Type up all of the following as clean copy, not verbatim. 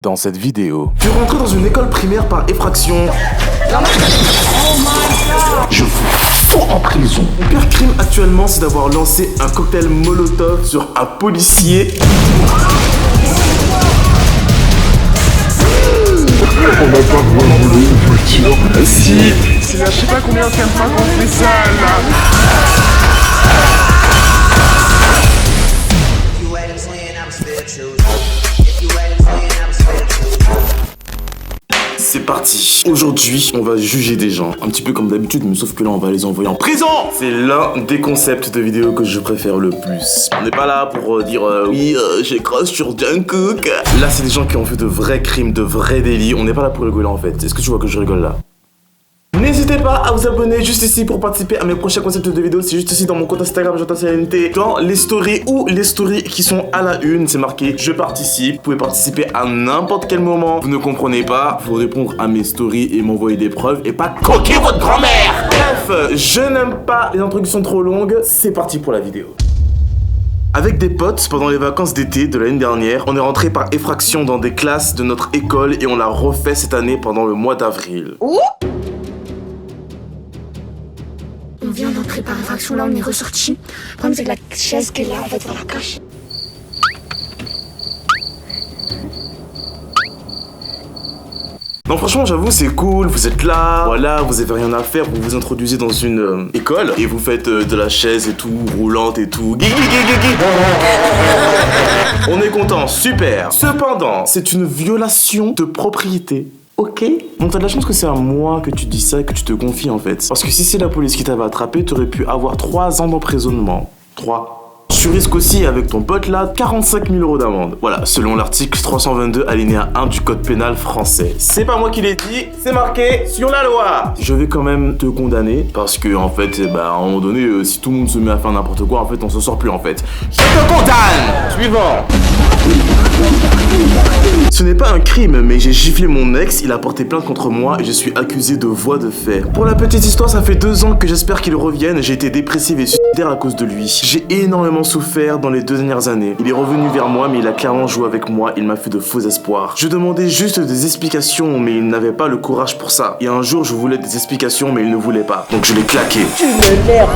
Dans cette vidéo, je suis rentré dans une école primaire par effraction. Je vous fous en prison. Mon pire crime actuellement, c'est d'avoir lancé un cocktail Molotov sur un policier. On n'a pas vraiment voulu une voiture. Si, c'est là, je sais pas combien de fois qu'on fait ça, là. C'est parti. Aujourd'hui, on va juger des gens. Un petit peu comme d'habitude, mais sauf que là, on va les envoyer en prison. C'est l'un des concepts de vidéos que je préfère le plus. On n'est pas là pour dire oui, j'ai crush sur Jungkook. Là, c'est des gens qui ont fait de vrais crimes, de vrais délits. On n'est pas là pour rigoler en fait. Est-ce que tu vois que je rigole là? N'hésitez pas à vous abonner juste ici pour participer à mes prochains concepts de vidéos. C'est juste ici dans mon compte Instagram, JotaCNT. Dans les stories ou les stories qui sont à la une, c'est marqué je participe. Vous pouvez participer à n'importe quel moment. Vous ne comprenez pas, vous répondre à mes stories et m'envoyer des preuves et pas coquer votre grand-mère. Bref, je n'aime pas les introductions trop longues. C'est parti pour la vidéo. Avec des potes, pendant les vacances d'été de l'année dernière, on est rentré par effraction dans des classes de notre école et on l'a refait cette année pendant le mois d'avril. On vient d'entrer par effraction, là on est ressorti. Le problème c'est que la chaise qui est là, en fait, on la cache. Non franchement j'avoue c'est cool, vous êtes là, voilà, vous avez rien à faire, vous vous introduisez dans une école et vous faites de la chaise et tout, roulante et tout. On est content, super. Cependant, c'est une violation de propriété. Ok. Donc t'as de la chance que c'est à moi que tu dis ça et que tu te confies en fait. Parce que si c'est la police qui t'avait attrapé, t'aurais pu avoir 3 ans d'emprisonnement. 3. Tu risques aussi avec ton pote là 45 000 € d'amende. Voilà, selon l'article 322 alinéa 1 du code pénal français. C'est pas moi qui l'ai dit, c'est marqué sur la loi. Je vais quand même te condamner parce que en fait, à un moment donné, si tout le monde se met à faire n'importe quoi, en fait, on se sort plus en fait. Je te condamne. Suivant. Ce n'est pas un crime, mais j'ai giflé mon ex, il a porté plainte contre moi et je suis accusé de voie de fait. Pour la petite histoire, ça fait 2 ans que j'espère qu'il revienne, j'ai été dépressive et suicidaire à cause de lui. J'ai énormément souffert dans les 2 dernières années. Il est revenu vers moi, mais il a clairement joué avec moi, il m'a fait de faux espoirs. Je demandais juste des explications, mais il n'avait pas le courage pour ça. Et un jour, je voulais des explications, mais il ne voulait pas. Donc je l'ai claqué. Tu m'énerves.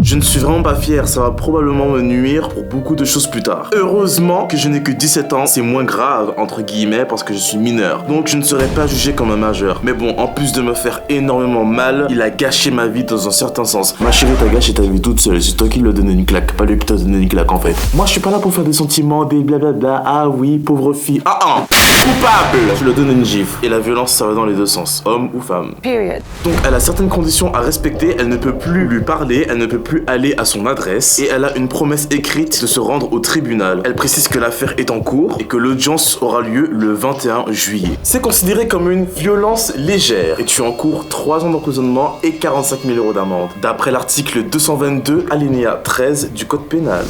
Je ne suis vraiment pas fier, ça va probablement me nuire pour beaucoup de choses plus tard. Heureusement que je n'ai que 17 ans, c'est moins grave, entre guillemets, parce que je suis mineur. Donc je ne serai pas jugé comme un majeur. Mais bon, en plus de me faire énormément mal, il a gâché ma vie dans un certain sens. Ma chérie, t'as gâché ta vie toute seule, c'est toi qui lui as donné une claque, pas lui qui t'a donné une claque en fait. Moi je suis pas là pour faire des sentiments, des blablabla, ah oui, pauvre fille, coupable. Je lui donne une gifle. Et la violence, ça va dans les 2 sens, homme ou femme. Period. Donc elle a certaines conditions à respecter, elle ne peut plus lui parler, elle ne peut plus aller à son adresse et elle a une promesse écrite de se rendre au tribunal. Elle précise que l'affaire est en cours et que l'audience aura lieu le 21 juillet. C'est considéré comme une violence légère et tu encours 3 ans d'emprisonnement et 45 000 € d'amende, d'après l'article 222 alinéa 13 du code pénal.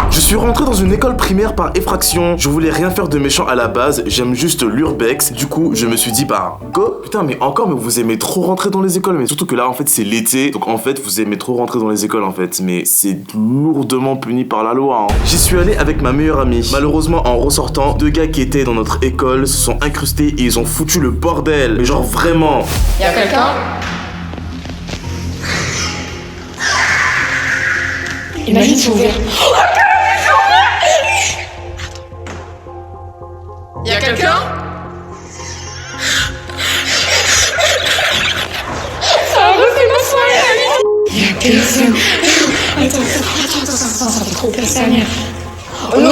Je suis rentré dans une école primaire par effraction. Je voulais rien faire de méchant à la base, j'aime juste l'urbex. Du coup, je me suis dit go. Putain, mais vous aimez trop rentrer dans les écoles. Mais surtout que là, en fait, c'est l'été. Donc en fait, vous aimez trop rentrer dans les écoles en fait. Mais c'est lourdement puni par la loi. J'y suis allé avec ma meilleure amie. Malheureusement, en ressortant, 2 gars qui étaient dans notre école se sont incrustés et ils ont foutu le bordel. Mais genre vraiment. Y'a quelqu'un? Imagine si ouvert. Y'a quelqu'un? Ça a refait ma soirée. Y'a personne. Attends, ça fait trop peur, sa mère. Oh non.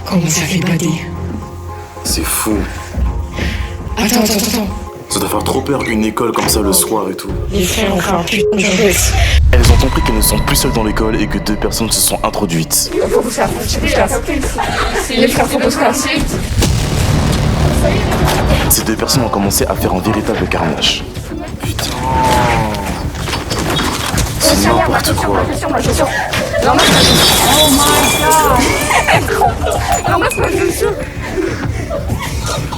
Comment ça fait bader? C'est fou. Attends. Ça doit faire trop peur une école comme ça le soir et tout. Les frères ont fait un putain de jambes. Elles ont compris qu'elles ne sont plus seules dans l'école et que 2 personnes se sont introduites. Faut vous faire les frères faut se casser. Ces 2 personnes ont commencé à faire un véritable carnage. Putain. C'est n'importe quoi. Oh my god.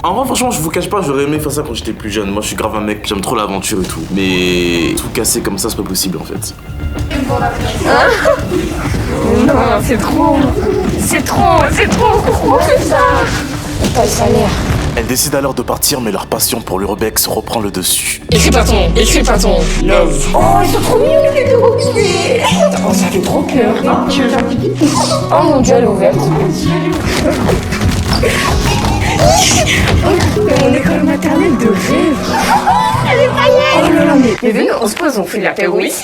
En vrai, franchement, je vous cache pas, j'aurais aimé faire ça quand j'étais plus jeune. Moi, je suis grave un mec, j'aime trop l'aventure et tout. Mais tout casser comme ça, c'est pas possible en fait. Non, c'est trop. Pourquoi on fait ça? Pas le salaire. Elle décide alors de partir, mais leur passion pour l'urbex reprend le dessus. Écris pas ton love. Oh, ils sont trop mignons les deux bébés. Oh, ça fait trop peur. Tu veux faire pipi? Oh mon dieu, elle est ouverte. Mon école maternelle de rêve. Elle est païenne. Oh là là, mais venez, on se pose, on fait l'apéro ici.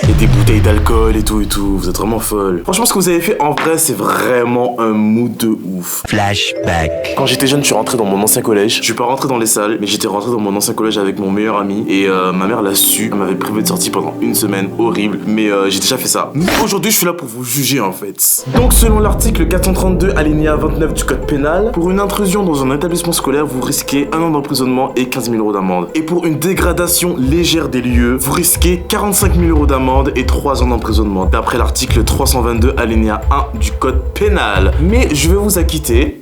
Et des bouteilles d'alcool et tout, vous êtes vraiment folles. Franchement, ce que vous avez fait en vrai, c'est vraiment un mood de ouf. Flashback. Quand j'étais jeune, je suis rentré dans mon ancien collège. Je suis pas rentré dans les salles, mais j'étais rentré dans mon ancien collège avec mon meilleur ami. Et ma mère l'a su, elle m'avait privé de sortie pendant une semaine, horrible. Mais j'ai déjà fait ça. Aujourd'hui, je suis là pour vous juger en fait. Donc, selon l'article 432 alinéa 29 du code pénal, pour une intrusion dans un établissement scolaire, vous risquez 1 an d'emprisonnement et 15 000 € d'amende. Et pour une dégradation légère des lieux, vous risquez 45 000 € d'amende et 3 ans d'emprisonnement, d'après l'article 322 alinéa 1 du code pénal. Mais je vais vous acquitter.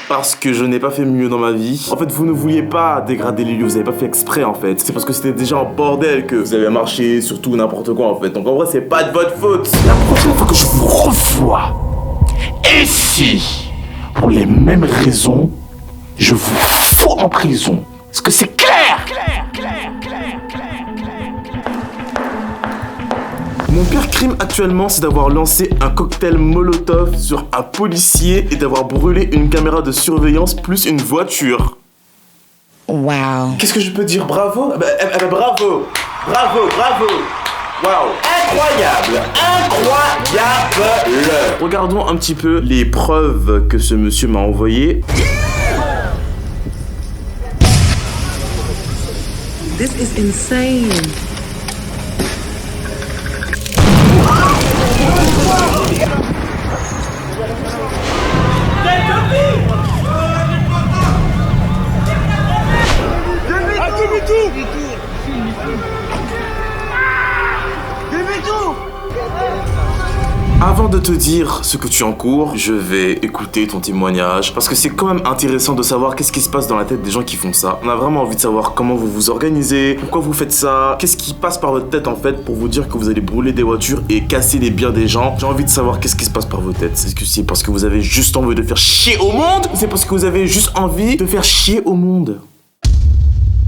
Parce que je n'ai pas fait mieux dans ma vie. En fait, vous ne vouliez pas dégrader les lieux, vous avez pas fait exprès en fait. C'est parce que c'était déjà un bordel que vous avez marché sur tout n'importe quoi en fait. Donc en vrai, c'est pas de votre faute. La prochaine fois que je vous revois, et si, pour les mêmes raisons, je vous fous en prison. Est-ce que c'est clair? Mon pire crime actuellement, c'est d'avoir lancé un cocktail Molotov sur un policier et d'avoir brûlé une caméra de surveillance plus une voiture. Wow. Qu'est-ce que je peux dire? Bravo? Bravo! Waouh! Incroyable! Regardons un petit peu les preuves que ce monsieur m'a envoyées. This is insane. Avant de te dire ce que tu encours, je vais écouter ton témoignage parce que c'est quand même intéressant de savoir qu'est-ce qui se passe dans la tête des gens qui font ça. On a vraiment envie de savoir comment vous vous organisez, pourquoi vous faites ça, qu'est-ce qui passe par votre tête en fait pour vous dire que vous allez brûler des voitures et casser les biens des gens. J'ai envie de savoir qu'est-ce qui se passe par vos têtes. Est-ce que c'est parce que vous avez juste envie de faire chier au monde ou c'est parce que vous avez juste envie de faire chier au monde?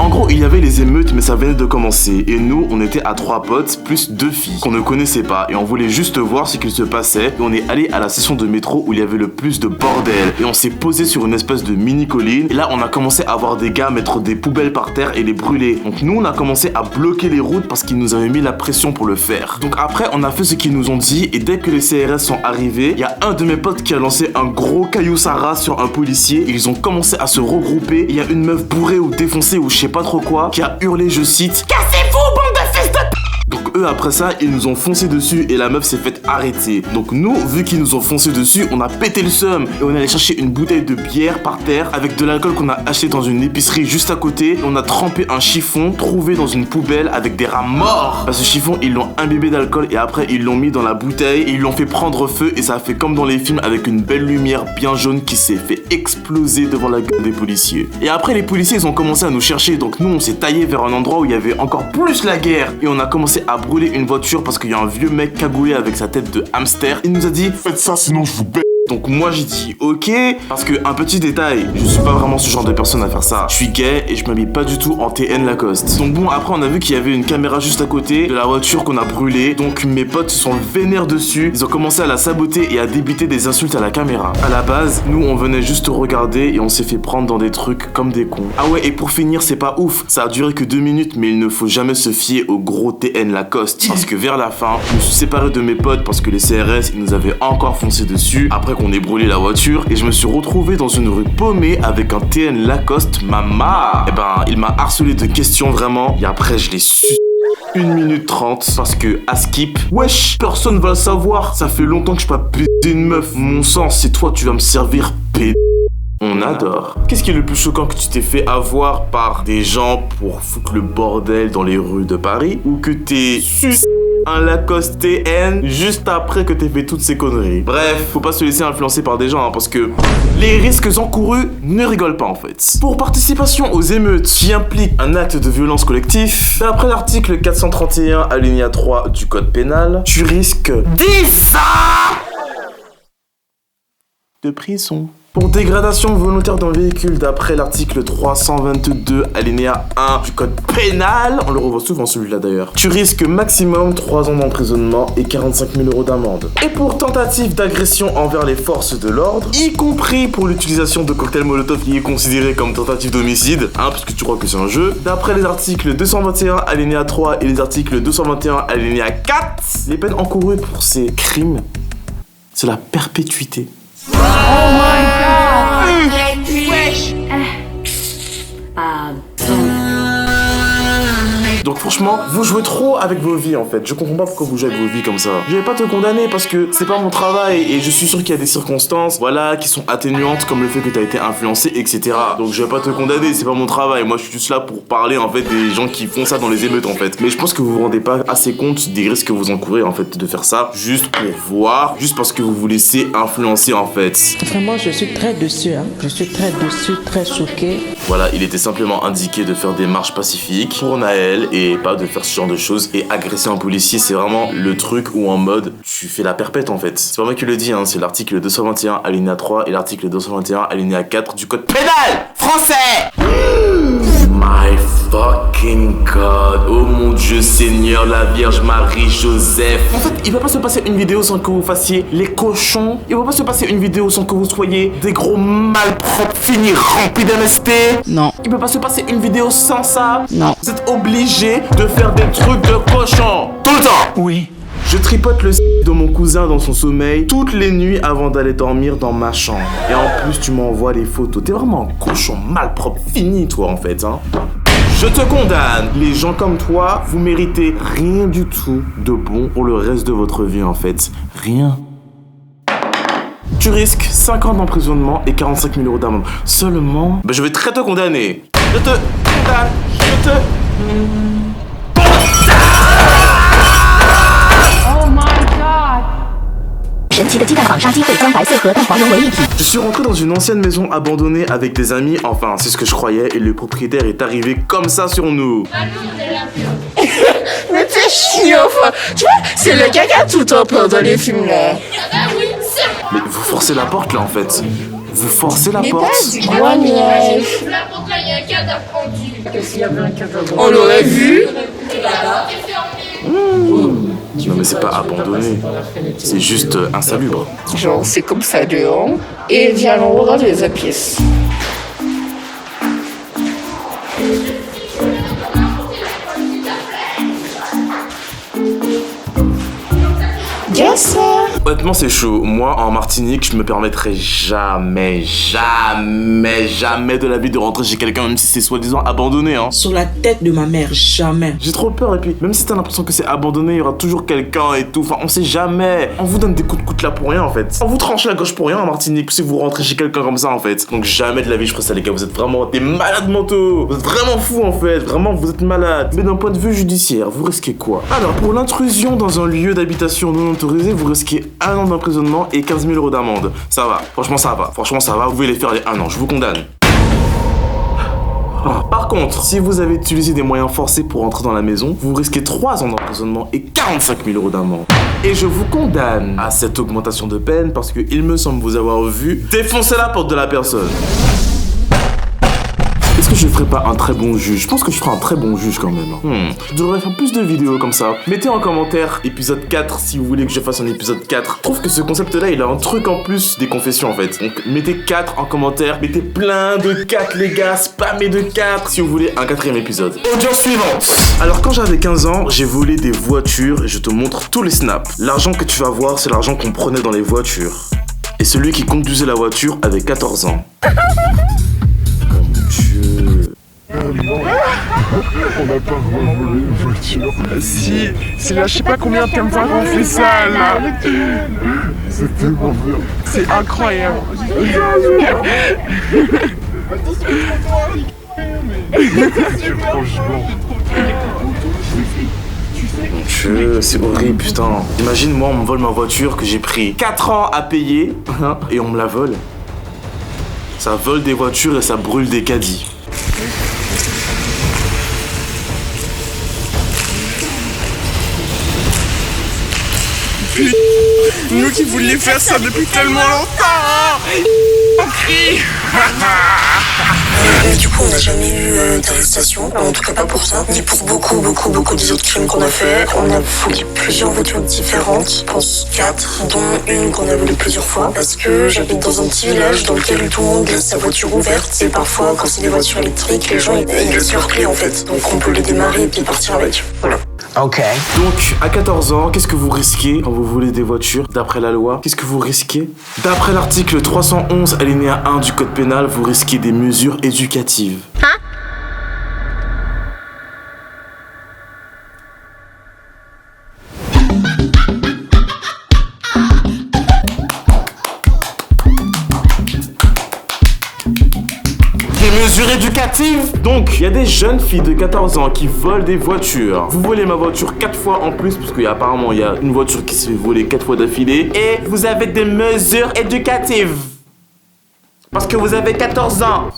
En gros, il y avait les émeutes, mais ça venait de commencer. Et nous, on était à 3 potes, plus 2 filles, qu'on ne connaissait pas. Et on voulait juste voir ce qu'il se passait. Et on est allé à la station de métro où il y avait le plus de bordel. Et on s'est posé sur une espèce de mini-colline. Et là, on a commencé à voir des gars mettre des poubelles par terre et les brûler. Donc nous, on a commencé à bloquer les routes parce qu'ils nous avaient mis la pression pour le faire. Donc après, on a fait ce qu'ils nous ont dit. Et dès que les CRS sont arrivés, il y a un de mes potes qui a lancé un gros caillou Sarah sur un policier. Et ils ont commencé à se regrouper. Il y a une meuf bourrée ou défoncée ou je sais pas trop quoi, qui a hurlé, je cite, cassez-vous, bande de fils de p***. Donc eux après ça ils nous ont foncé dessus et la meuf s'est faite arrêter. Donc nous vu qu'ils nous ont foncé dessus on a pété le seum et on est allé chercher une bouteille de bière par terre avec de l'alcool qu'on a acheté dans une épicerie juste à côté. Et on a trempé un chiffon trouvé dans une poubelle avec des rats morts. Bah, ce chiffon ils l'ont imbibé d'alcool et après ils l'ont mis dans la bouteille et ils l'ont fait prendre feu et ça a fait comme dans les films avec une belle lumière bien jaune qui s'est fait exploser devant la gueule des policiers. Et après les policiers ils ont commencé à nous chercher donc nous on s'est taillé vers un endroit où il y avait encore plus la guerre et on a commencé à brûler une voiture parce qu'il y a un vieux mec cagoulé avec sa tête de hamster. Il nous a dit faites ça sinon je vous baise. Donc moi j'ai dit ok, parce que un petit détail, je suis pas vraiment ce genre de personne à faire ça. Je suis gay et je m'habille pas du tout en TN Lacoste. Donc bon après on a vu qu'il y avait une caméra juste à côté de la voiture qu'on a brûlée. Donc mes potes se sont vénères dessus, ils ont commencé à la saboter et à débiter des insultes à la caméra. À la base, nous on venait juste regarder et on s'est fait prendre dans des trucs comme des cons. Ah ouais et pour finir c'est pas ouf, ça a duré que 2 minutes mais il ne faut jamais se fier au gros TN Lacoste. Parce que vers la fin, je me suis séparé de mes potes parce que les CRS ils nous avaient encore foncé dessus. Après qu'on ait brûlé la voiture et je me suis retrouvé dans une rue paumée avec un TN Lacoste mama. Et ben il m'a harcelé de questions vraiment et après je l'ai su 1 minute 30 parce que à skip, wesh, personne va le savoir. Ça fait longtemps que je peux pas baiser une meuf. Mon sang, c'est toi tu vas me servir p***. On adore. Qu'est-ce qui est le plus choquant que tu t'es fait avoir par des gens pour foutre le bordel dans les rues de Paris ou que t'es un Lacoste TN juste après que t'aies fait toutes ces conneries. Bref, faut pas se laisser influencer par des gens hein, parce que les risques encourus ne rigolent pas en fait. Pour participation aux émeutes qui impliquent un acte de violence collectif, d'après l'article 431 alinéa 3 du code pénal, tu risques 10 ans de prison. Pour dégradation volontaire d'un véhicule, d'après l'article 322 alinéa 1 du code pénal, on le revoit souvent celui-là d'ailleurs, tu risques maximum 3 ans d'emprisonnement et 45 000 € d'amende. Et pour tentative d'agression envers les forces de l'ordre, y compris pour l'utilisation de cocktails Molotov qui est considéré comme tentative d'homicide, hein, parce que tu crois que c'est un jeu, d'après les articles 221 alinéa 3 et les articles 221 alinéa 4, les peines encourues pour ces crimes, c'est la perpétuité. Donc franchement, vous jouez trop avec vos vies en fait. Je comprends pas pourquoi vous jouez avec vos vies comme ça. Je vais pas te condamner parce que c'est pas mon travail et je suis sûr qu'il y a des circonstances, voilà, qui sont atténuantes comme le fait que t'as été influencé, etc. Donc je vais pas te condamner, c'est pas mon travail. Moi je suis juste là pour parler en fait des gens qui font ça dans les émeutes en fait. Mais je pense que vous vous rendez pas assez compte des risques que vous encourez en fait de faire ça juste pour voir, juste parce que vous vous laissez influencer en fait. Vraiment, je suis très dessus, hein. Je suis très dessus, très choquée. Voilà, il était simplement indiqué de faire des marches pacifiques pour Naël et pas de faire ce genre de choses. Et agresser un policier, c'est vraiment le truc où en mode tu fais la perpète en fait. C'est pas moi qui le dis, hein, c'est l'article 221 alinéa 3 et l'article 221 alinéa 4 du code pénal français. My fucking God, oh mon Dieu Seigneur, la Vierge Marie Joseph. En fait, il va pas se passer une vidéo sans que vous fassiez les cochons. Il va pas se passer une vidéo sans que vous soyez des gros malpropres finis remplis d'MST. Non. Il peut pas se passer une vidéo sans ça. Non. Vous êtes obligé de faire des trucs de cochon tout le temps. Oui. Je tripote le de mon cousin dans son sommeil toutes les nuits avant d'aller dormir dans ma chambre. Et en plus, tu m'envoies les photos. T'es vraiment un cochon malpropre fini, toi, en fait, hein. Je te condamne. Les gens comme toi, vous méritez rien du tout de bon pour le reste de votre vie, en fait. Rien. Tu risques 5 ans d'emprisonnement et 45 000 € d'amende. Seulement... je vais très te condamner. Je te condamne. Je te... Je suis rentré dans une ancienne maison abandonnée avec des amis, enfin c'est ce que je croyais, et le propriétaire est arrivé comme ça sur nous. Mais t'es chiant, enfin, tu vois, c'est le caca tout le temps pendant les films là. Mais vous forcez la porte là en fait. Vous forcez la porte. Quoi, mais on l'aurait vu. Non mais c'est pas abandonné, c'est juste insalubre. Genre c'est comme ça dehors. Et viens on va les pièces. Yes. Honnêtement c'est chaud, moi en Martinique je me permettrais jamais de la vie de rentrer chez quelqu'un même si c'est soi-disant abandonné hein. Sur la tête de ma mère, jamais. J'ai trop peur et puis même si t'as l'impression que c'est abandonné, il y aura toujours quelqu'un et tout, enfin on sait jamais. On vous donne des coups de coutelas pour rien en fait. On vous tranche la gauche pour rien en Martinique si vous rentrez chez quelqu'un comme ça en fait. Donc jamais de la vie je ferais ça les gars, vous êtes vraiment des malades mentaux. Vous êtes vraiment fous en fait, vraiment vous êtes malades. Mais d'un point de vue judiciaire, vous risquez quoi? Alors pour l'intrusion dans un lieu d'habitation non autorisé, vous risquez 1 an d'emprisonnement et 15 000 € d'amende. Ça va, franchement ça va, vous pouvez les faire les 1 an, je vous condamne. Par contre, si vous avez utilisé des moyens forcés pour entrer dans la maison, vous risquez 3 ans d'emprisonnement et 45 000 € d'amende. Et je vous condamne à cette augmentation de peine parce que il me semble vous avoir vu défoncer la porte de la personne. Est-ce que je ferais pas un très bon juge? Je pense que je ferai un très bon juge quand même. Je devrais faire plus de vidéos comme ça. Mettez en commentaire épisode 4 si vous voulez que je fasse un épisode 4. Je trouve que ce concept là il a un truc en plus des confessions en fait. Donc mettez 4 en commentaire. Mettez plein de 4 les gars. Spammez de 4 si vous voulez un 4e épisode. Audience suivante. Alors quand j'avais 15 ans, j'ai volé des voitures et je te montre tous les snaps. L'argent que tu vas voir c'est l'argent qu'on prenait dans les voitures. Et celui qui conduisait la voiture avait 14 ans. On n'a pas volé une voiture. Si là, je sais pas combien de caméras ont fait ça là. C'est tellement bien. C'est incroyable. Franchement. Mon Dieu, c'est horrible, putain. Imagine, moi, on me vole ma voiture que j'ai pris 4 ans à payer et on me la vole. Ça vole des voitures et ça brûle des caddies. Nous qui voulions faire ça depuis tellement longtemps. On crie. Du coup, on n'a jamais eu d'arrestation, en tout cas pas pour ça, ni pour beaucoup des autres crimes qu'on a fait. On a volé plusieurs voitures différentes, je pense 4, dont une qu'on a volée plusieurs fois, parce que j'habite dans un petit village dans lequel tout le monde laisse sa voiture ouverte, et parfois, quand c'est des voitures électriques, les gens ils laissent leur clé en fait, donc on peut les démarrer et puis partir avec. Voilà. Ok. Donc, à 14 ans, qu'est-ce que vous risquez quand vous volez des voitures d'après la loi? Qu'est-ce que vous risquez? D'après l'article 311 alinéa 1 du code pénal, vous risquez des mesures éducatives. Des mesures éducatives. Donc, il y a des jeunes filles de 14 ans qui volent des voitures. Vous volez ma voiture 4 fois en plus, parce qu'apparemment, il y a une voiture qui se fait voler 4 fois d'affilée. Et vous avez des mesures éducatives. Parce que vous avez 14 ans.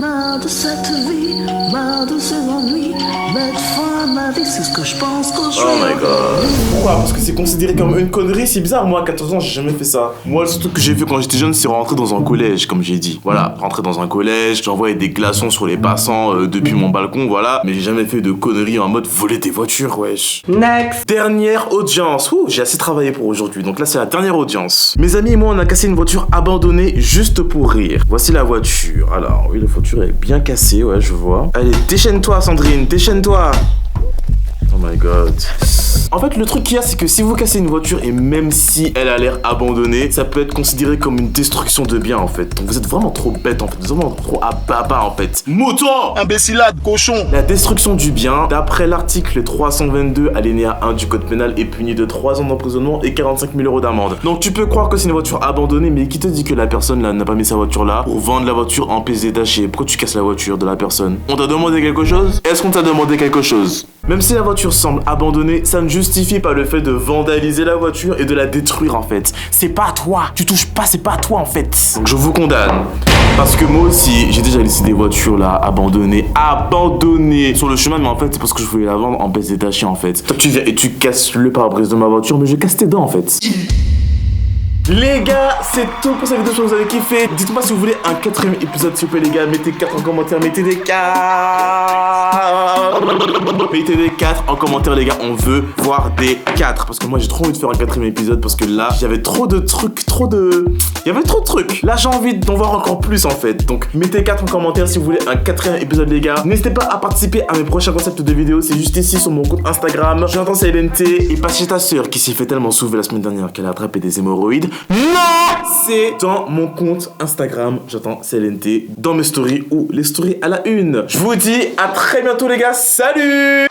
Marre de cette vie, marre de ces ennuis, mettre fin à ma vie, c'est ce que je pense qu'aujourd'hui. Oh my god. Pourquoi? Parce que c'est considéré comme une connerie, c'est bizarre. Moi, à 14 ans, j'ai jamais fait ça. Moi, le seul truc que j'ai fait quand j'étais jeune, c'est rentrer dans un collège, comme j'ai dit. Voilà, rentrer dans un collège, j'envoyais des glaçons sur les passants depuis mon balcon, voilà. Mais j'ai jamais fait de conneries en mode voler des voitures, wesh. Next. Dernière audience. Ouh, j'ai assez travaillé pour aujourd'hui. Donc là, c'est la dernière audience. Mes amis et moi, on a cassé une voiture abandonnée juste pour rire. Voici la voiture. Alors, oui, la voiture est bien cassée, ouais, je vois. Allez, déchaîne-toi, Sandrine, déchaîne-toi. Oh my god. En fait, le truc qu'il y a, c'est que si vous cassez une voiture et même si elle a l'air abandonnée, ça peut être considéré comme une destruction de biens en fait. Donc vous êtes vraiment trop bête en fait, vous êtes vraiment trop à baba en fait. Mouton! Imbécilade, cochon. La destruction du bien, d'après l'article 322 alinéa 1 du code pénal, est punie de 3 ans d'emprisonnement et 45 000 € d'amende. Donc tu peux croire que c'est une voiture abandonnée, mais qui te dit que la personne là n'a pas mis sa voiture là pour vendre la voiture en pièces détachées? Pourquoi tu casses la voiture de la personne? On t'a demandé quelque chose? Est-ce qu'on t'a demandé quelque chose? Même si la voiture semble abandonnée, ça ne justifie pas le fait de vandaliser la voiture et de la détruire en fait. C'est pas à toi, tu touches pas, c'est pas à toi en fait. Donc je vous condamne. Parce que moi aussi, j'ai déjà laissé des voitures là abandonnées sur le chemin, mais en fait c'est parce que je voulais la vendre en pièces détachées en fait. Toi tu viens et tu casses le pare-brise de ma voiture, mais je casse tes dents en fait. Les gars, c'est tout pour cette vidéo, j'espère que vous avez kiffé. Dites-moi si vous voulez un 4ème épisode, s'il vous plaît les gars. Mettez 4 en commentaire, mettez des 4. Mettez des 4 en commentaire les gars, on veut voir des 4. Parce que moi j'ai trop envie de faire un 4ème épisode, parce que là, j'avais trop de trucs, il y avait trop de trucs. Là j'ai envie d'en voir encore plus en fait. Donc mettez 4 en commentaire si vous voulez un 4ème épisode les gars. N'hésitez pas à participer à mes prochains concepts de vidéos, c'est juste ici sur mon compte Instagram. J'entends CLNT et pas chez ta soeur qui s'est fait tellement sauver la semaine dernière qu'elle a attrapé des hémorroïdes. Non, c'est dans mon compte Instagram, j'attends CLNT, dans mes stories ou les stories à la une. Je vous dis à très bientôt les gars, salut!